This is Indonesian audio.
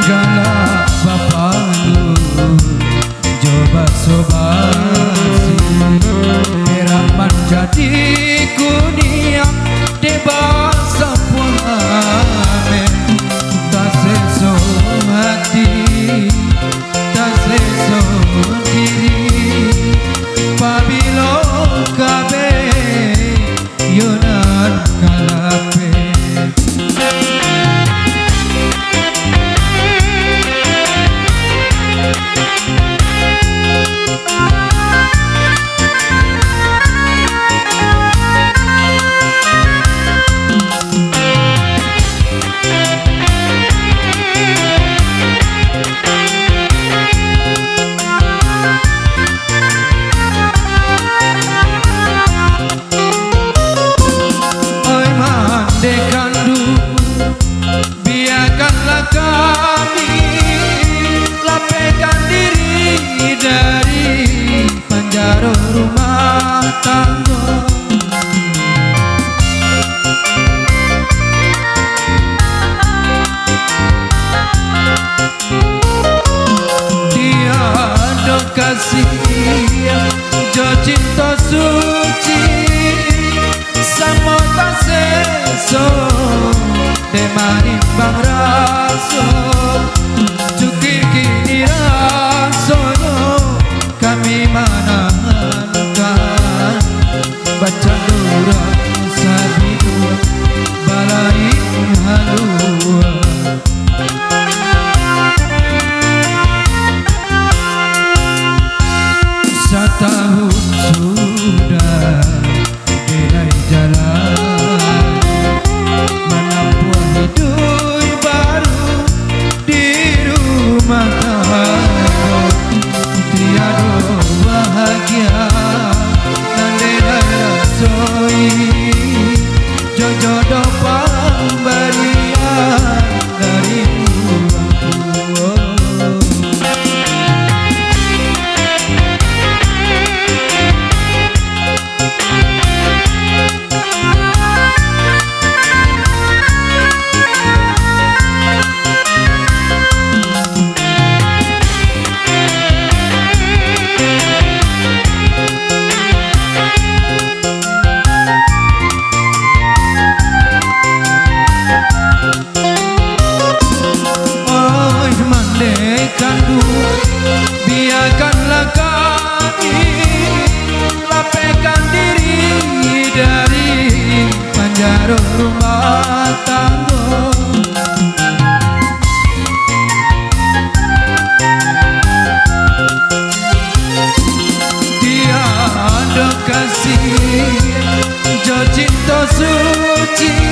galak bapalu coba sobasi harapan jadi kunia deba sapuame tak seso hati tak seso diri pabilo kabe yonan kalape biarkanlah kami lapaikan diri dari penjara rumah tangga. Tiada kasih jo cinta suci sama tak seso demanimbang raso cuki kini rasono kami manahkan baca dura sabidua balai halua setahun sudah delai jalan menempuh hidup baru di rumah tangga tiada bahagia dan delai rasoi jodoh pemberian dari biarkanlah kami lapaikan diri dari penjara rumah tangga. Tiada kasih jo cinta suci